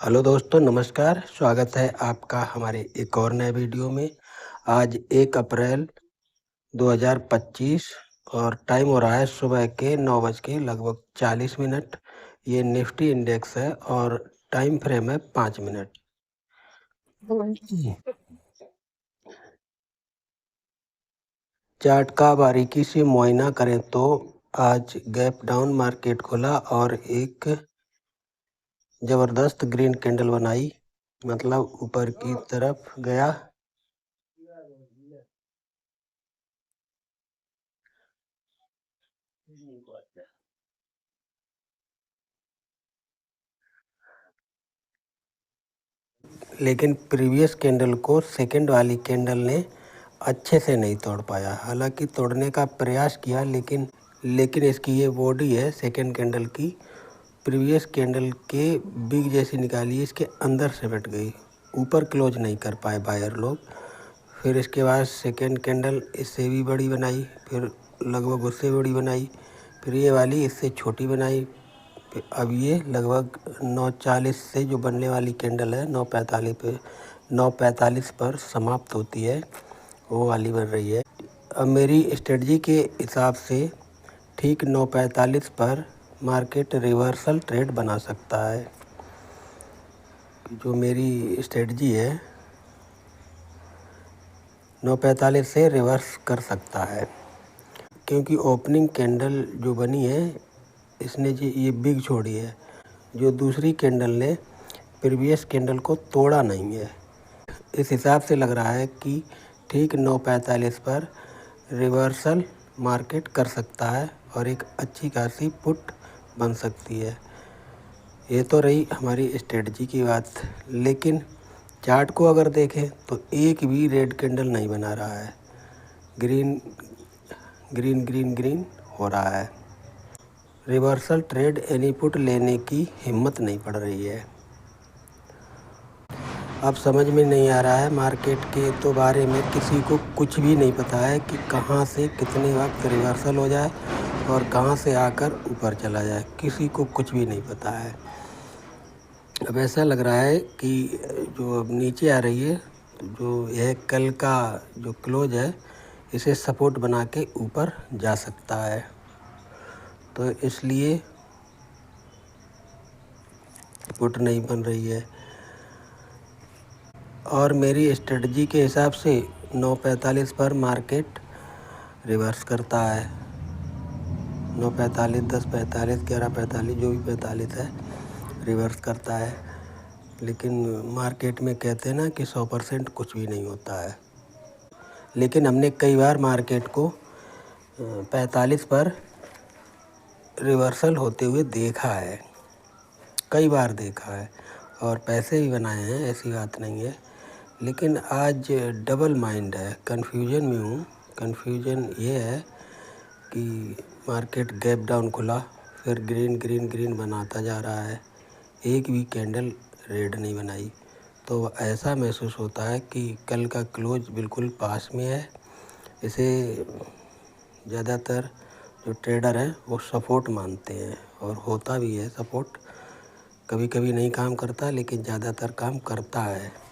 Hello दोस्तों, नमस्कार। स्वागत है आपका हमारे एक और नए वीडियो में। आज 1 अप्रैल 2025 और टाइम हो रहा है सुबह के 9 बज के लगभग 40 मिनट। ये निफ्टी इंडेक्स है और टाइम फ्रेम है 5 मिनट। चार्ट का बारीकी से मुआयना करें तो आज गैप डाउन मार्केट खुला और एक ज़बरदस्त ग्रीन कैंडल बनाई, मतलब ऊपर की तरफ गया। लेकिन प्रीवियस कैंडल को सेकंड वाली कैंडल ने अच्छे से नहीं तोड़ पाया। हालांकि तोड़ने का प्रयास किया, लेकिन इसकी ये बॉडी है सेकंड कैंडल की, प्रीवियस कैंडल के बिग जैसी निकाली, इसके अंदर से बैठ गई। ऊपर क्लोज नहीं कर पाए बायर लोग। फिर इसके बाद सेकंड कैंडल इससे भी बड़ी बनाई, फिर लगभग उससे बड़ी बनाई, फिर ये वाली इससे छोटी बनाई। अब ये लगभग 9:40 से जो बनने वाली कैंडल है 9:45 पर समाप्त होती है, वो वाली बन रही है। अब मेरी स्ट्रेटजी के हिसाब से ठीक 9:45 पर मार्केट रिवर्सल ट्रेड बना सकता है। जो मेरी स्ट्रेटजी है 9:45 से रिवर्स कर सकता है, क्योंकि ओपनिंग कैंडल जो बनी है इसने ये बिग छोड़ी है। जो दूसरी कैंडल ने प्रीवियस कैंडल को तोड़ा नहीं है। इस हिसाब से लग रहा है कि ठीक 9:45 पर रिवर्सल मार्केट कर सकता है और एक अच्छी खासी पुट बन सकती है। ये तो रही हमारी स्ट्रेटजी की बात, लेकिन चार्ट को अगर देखें तो एक भी रेड कैंडल नहीं बना रहा है। ग्रीन ग्रीन ग्रीन ग्रीन हो रहा है। रिवर्सल ट्रेड एनी पुट लेने की हिम्मत नहीं पड़ रही है। अब समझ में नहीं आ रहा है, मार्केट के तो बारे में किसी को कुछ भी नहीं पता है कि कहाँ से कितने वक्त रिवर्सल हो जाए और कहाँ से आकर ऊपर चला जाए। किसी को कुछ भी नहीं पता है। अब ऐसा लग रहा है कि जो अब नीचे आ रही है, जो यह कल का जो क्लोज है, इसे सपोर्ट बना के ऊपर जा सकता है। तो इसलिए पुट नहीं बन रही है। और मेरी स्ट्रेटजी के हिसाब से 9:45 पर मार्केट रिवर्स करता है। 9:45, 10:45, 11:45, जो भी 45 है, रिवर्स करता है। लेकिन मार्केट में कहते हैं ना कि 100% कुछ भी नहीं होता है। लेकिन हमने कई बार मार्केट को 45 पर रिवर्सल होते हुए देखा है, कई बार देखा है और पैसे भी बनाए हैं, ऐसी बात नहीं है। लेकिन आज डबल माइंड है, कन्फ्यूजन में हूँ। कन्फ्यूजन ये है कि मार्केट गैप डाउन खुला, फिर ग्रीन ग्रीन ग्रीन बनाता जा रहा है, एक भी कैंडल रेड नहीं बनाई। तो ऐसा महसूस होता है कि कल का क्लोज बिल्कुल पास में है। इसे ज़्यादातर जो ट्रेडर हैं वो सपोर्ट मानते हैं, और होता भी है सपोर्ट। कभी कभी नहीं काम करता, लेकिन ज़्यादातर काम करता है।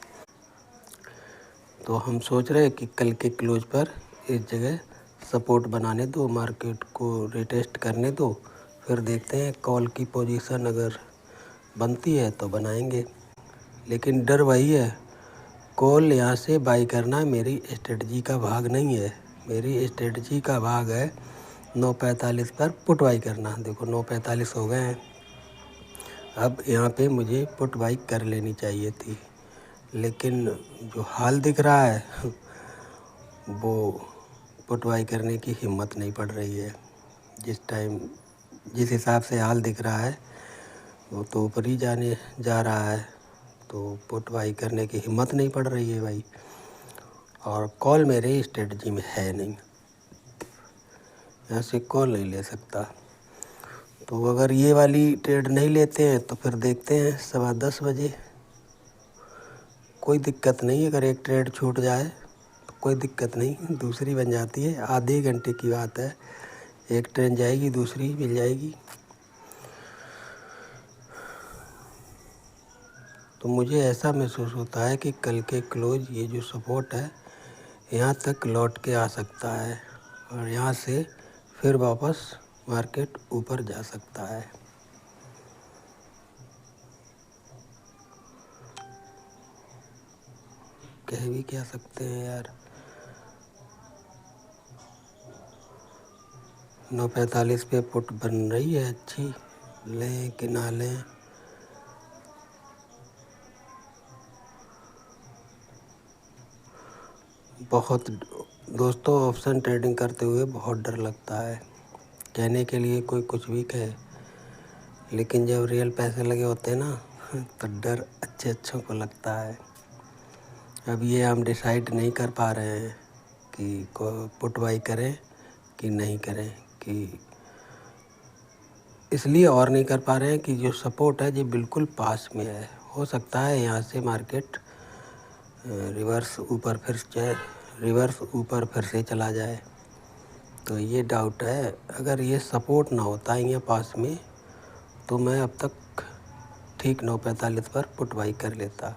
तो हम सोच रहे हैं कि कल के क्लोज पर इस जगह सपोर्ट बनाने दो, मार्केट को रिटेस्ट करने दो, फिर देखते हैं कॉल की पोजीशन अगर बनती है तो बनाएंगे। लेकिन डर वही है, कॉल यहाँ से बाई करना मेरी स्ट्रेटजी का भाग नहीं है। मेरी स्ट्रेटजी का भाग है 9:45 पर पुट बाई करना। देखो 9:45 हो गए हैं, अब यहाँ पे मुझे पुट बाई कर लेनी चाहिए थी, लेकिन जो हाल दिख रहा है वो पुट बाई करने की हिम्मत नहीं पड़ रही है। जिस हिसाब से हाल दिख रहा है वो तो ऊपर ही जाने जा रहा है, तो पुट बाई करने की हिम्मत नहीं पड़ रही है भाई। और कॉल मेरे स्ट्रेटजी में है नहीं, यहाँ से कॉल नहीं ले सकता। तो अगर ये वाली ट्रेड नहीं लेते हैं तो फिर देखते हैं 10:15 बजे। कोई दिक्कत नहीं, अगर एक ट्रेड छूट जाए तो कोई दिक्कत नहीं, दूसरी बन जाती है। आधे घंटे की बात है, एक ट्रेन जाएगी, दूसरी मिल जाएगी। तो मुझे ऐसा महसूस होता है कि कल के क्लोज ये जो सपोर्ट है यहाँ तक लौट के आ सकता है और यहाँ से फिर वापस मार्केट ऊपर जा सकता है। कह भी क्या सकते हैं यार। 9:45 पे पुट बन रही है अच्छी, लें कि ना लें। बहुत दोस्तों ऑप्शन ट्रेडिंग करते हुए बहुत डर लगता है। कहने के लिए कोई कुछ भी कहे, लेकिन जब रियल पैसे लगे होते हैं ना तो डर अच्छों को लगता है। अब ये हम डिसाइड नहीं कर पा रहे हैं कि पुट बाई करें कि नहीं करें, कि इसलिए और नहीं कर पा रहे हैं कि जो सपोर्ट है ये बिल्कुल पास में है। हो सकता है यहाँ से मार्केट रिवर्स ऊपर फिर से चला जाए, तो ये डाउट है। अगर ये सपोर्ट ना होता यहाँ पास में तो मैं अब तक ठीक 9:45 पर पुट बाई कर लेता।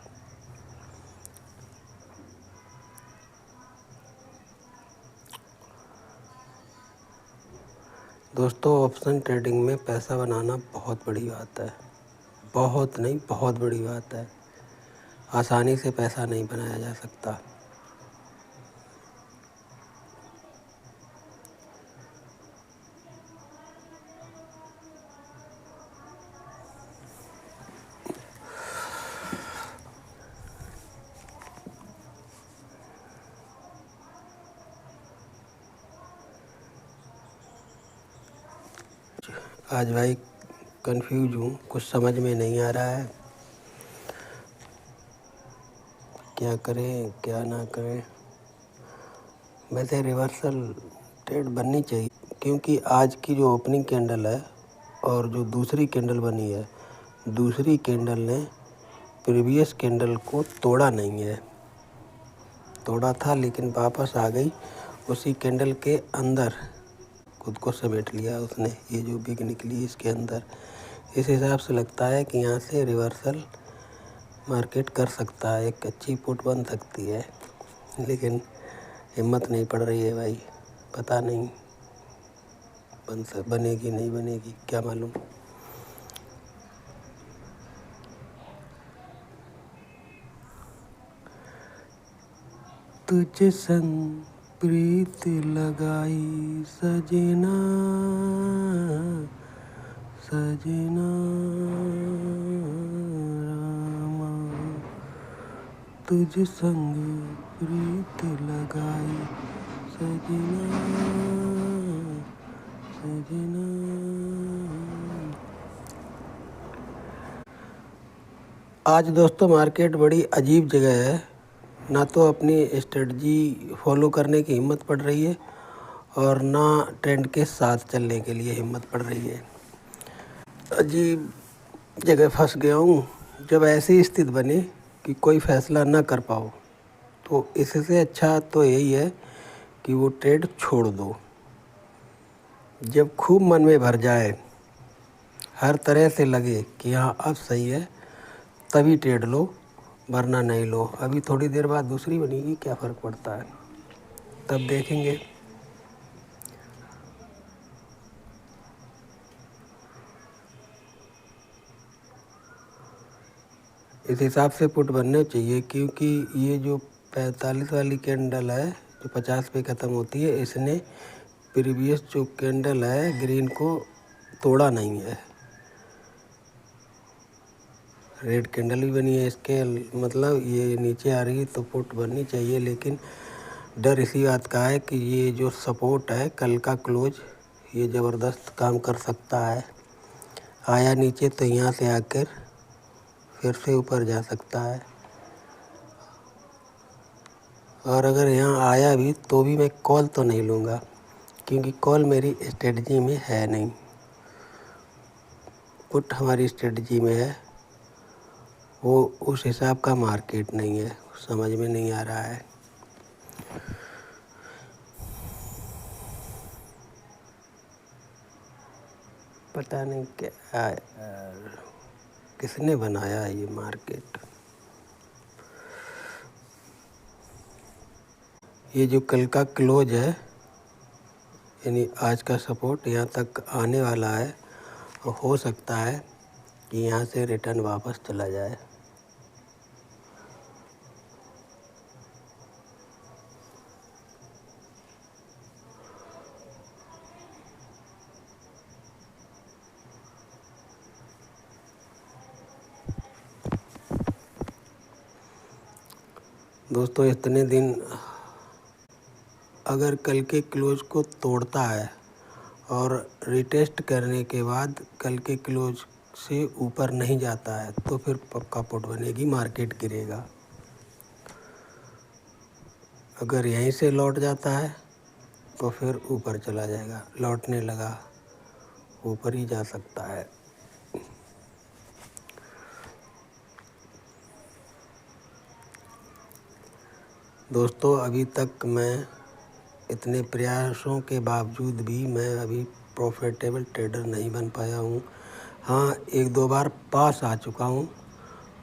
दोस्तों ऑप्शन ट्रेडिंग में पैसा बनाना बहुत बड़ी बात है। बहुत नहीं, बहुत बड़ी बात है। आसानी से पैसा नहीं बनाया जा सकता। आज भाई कंफ्यूज हूँ, कुछ समझ में नहीं आ रहा है क्या करें क्या ना करें। वैसे रिवर्सल ट्रेड बननी चाहिए, क्योंकि आज की जो ओपनिंग कैंडल है और जो दूसरी कैंडल बनी है, दूसरी कैंडल ने प्रीवियस कैंडल को तोड़ा नहीं है। तोड़ा था लेकिन वापस आ गई, उसी कैंडल के अंदर खुद को समेट लिया उसने। ये जो बिग निकली इसके अंदर, इस हिसाब से लगता है कि यहाँ से रिवर्सल मार्केट कर सकता है, एक अच्छी पुट बन सकती है। लेकिन हिम्मत नहीं पड़ रही है भाई, पता नहीं बनेगी नहीं बनेगी, क्या मालूम। तुझ संग प्रीत लगाई सजना सजना रामा, तुझ संग प्रीत लगाई सजना सजना। आज दोस्तों मार्केट बड़ी अजीब जगह है। ना तो अपनी स्ट्रेटजी फॉलो करने की हिम्मत पड़ रही है और ना ट्रेंड के साथ चलने के लिए हिम्मत पड़ रही है। अजीब जगह फंस गया हूँ। जब ऐसी स्थिति बने कि कोई फैसला ना कर पाओ, तो इससे अच्छा तो यही है कि वो ट्रेड छोड़ दो। जब खूब मन में भर जाए, हर तरह से लगे कि हाँ अब सही है, तभी ट्रेड लो, वरना नहीं लो। अभी थोड़ी देर बाद दूसरी बनेगी, क्या फ़र्क पड़ता है, तब देखेंगे। इस हिसाब से पुट बनने चाहिए, क्योंकि ये जो 45 वाली कैंडल है जो 50 पे ख़त्म होती है, इसने प्रीवियस जो कैंडल है ग्रीन को तोड़ा नहीं है। रेड कैंडल भी बनी है इसके, मतलब ये नीचे आ रही है तो पुट बननी चाहिए। लेकिन डर इसी बात का है कि ये जो सपोर्ट है कल का क्लोज, ये ज़बरदस्त काम कर सकता है। आया नीचे तो यहाँ से आकर फिर से ऊपर जा सकता है, और अगर यहाँ आया भी तो भी मैं कॉल तो नहीं लूँगा, क्योंकि कॉल मेरी स्ट्रेटजी में है नहीं। पुट हमारी स्ट्रेटजी में है, वो उस हिसाब का मार्केट नहीं है। समझ में नहीं आ रहा है। पता नहीं क्या यार, किसने बनाया ये मार्केट। ये जो कल का क्लोज है, यानी आज का सपोर्ट यहाँ तक आने वाला है, और हो सकता है कि यहाँ से रिटर्न वापस चला जाए। दोस्तों, इतने दिन अगर कल के क्लोज को तोड़ता है और रिटेस्ट करने के बाद कल के क्लोज से ऊपर नहीं जाता है, तो फिर पक्का पुट बनेगी, मार्केट गिरेगा। अगर यहीं से लौट जाता है तो फिर ऊपर चला जाएगा, लौटने लगा, ऊपर ही जा सकता है। दोस्तों, अभी तक मैं इतने प्रयासों के बावजूद भी मैं अभी प्रॉफिटेबल ट्रेडर नहीं बन पाया हूँ। हाँ, एक दो बार पास आ चुका हूँ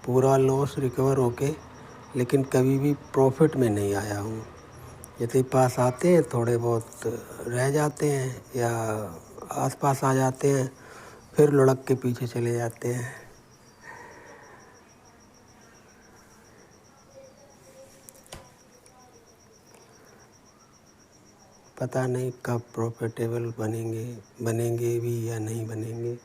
पूरा लॉस रिकवर होके, लेकिन कभी भी प्रॉफिट में नहीं आया हूँ। जैसे पास आते हैं थोड़े बहुत रह जाते हैं या आसपास आ जाते हैं, फिर लुढ़क के पीछे चले जाते हैं। पता नहीं कब प्रॉफिटेबल बनेंगे भी या नहीं बनेंगे।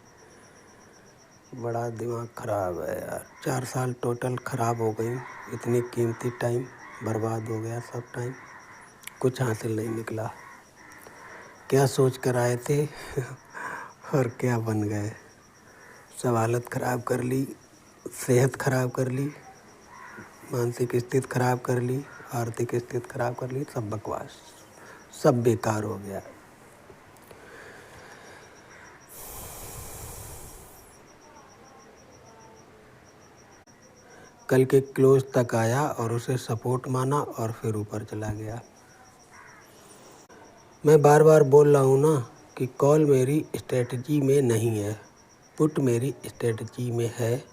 बड़ा दिमाग ख़राब है यार, 4 साल टोटल ख़राब हो गई। इतनी कीमती टाइम बर्बाद हो गया, सब टाइम कुछ हासिल नहीं निकला। क्या सोच कर आए थे और क्या बन गए। सब हालत ख़राब कर ली, सेहत ख़राब कर ली, मानसिक स्थिति ख़राब कर ली, आर्थिक स्थिति ख़राब कर ली, सब बकवास, सब बेकार हो गया। कल के क्लोज तक आया और उसे सपोर्ट माना और फिर ऊपर चला गया। मैं बार बार बोल रहा हूँ ना कि कॉल मेरी स्ट्रेटजी में नहीं है, पुट मेरी स्ट्रेटजी में है।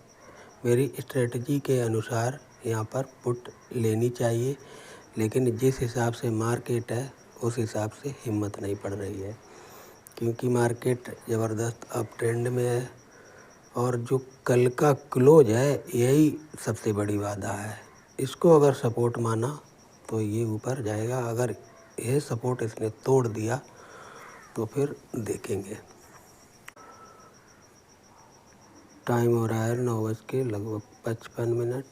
मेरी स्ट्रेटजी के अनुसार यहाँ पर पुट लेनी चाहिए, लेकिन जिस हिसाब से मार्केट है उस हिसाब से हिम्मत नहीं पड़ रही है, क्योंकि मार्केट ज़बरदस्त अप ट्रेंड में है। और जो कल का क्लोज है यही सबसे बड़ी बाधा है। इसको अगर सपोर्ट माना तो ये ऊपर जाएगा, अगर ये सपोर्ट इसने तोड़ दिया तो फिर देखेंगे। टाइम हो रहा है 9:55।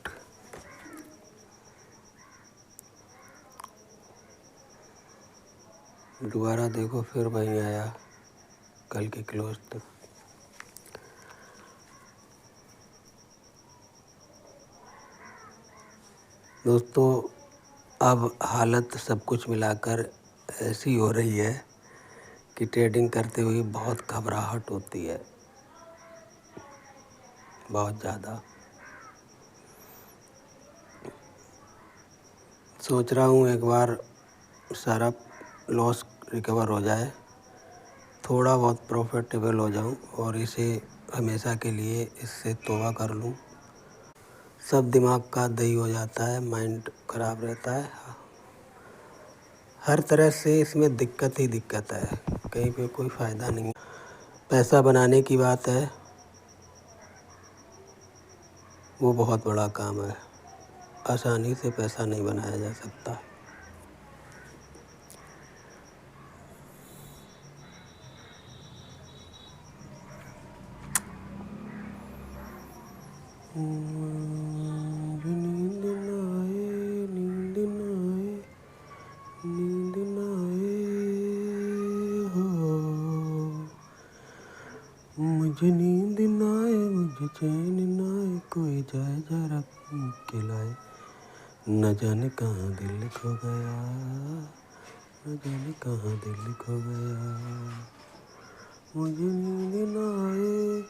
दोबारा देखो, फिर वहीं आया कल के क्लोज तक। दोस्तों, अब हालत सब कुछ मिलाकर ऐसी हो रही है कि ट्रेडिंग करते हुए बहुत घबराहट होती है, बहुत ज़्यादा। सोच रहा हूँ एक बार सारा लॉस रिकवर हो जाए, थोड़ा बहुत प्रॉफिटेबल हो जाऊँ और इसे हमेशा के लिए इससे तौबा कर लूँ। सब दिमाग का दही हो जाता है, माइंड ख़राब रहता है, हर तरह से इसमें दिक्कत ही दिक्कत है, कहीं पे कोई फ़ायदा नहीं। पैसा बनाने की बात है, वो बहुत बड़ा काम है, आसानी से पैसा नहीं बनाया जा सकता। नींद ना आए, नींद ना आए, नींद ना आए हो, मुझे नींद ना आए, मुझे चैन ना आए, कोई जाए जरा के लाए। न जाने कहाँ दिल खो गया, न जाने कहाँ दिल खो गया, मुझे नींद ना आए,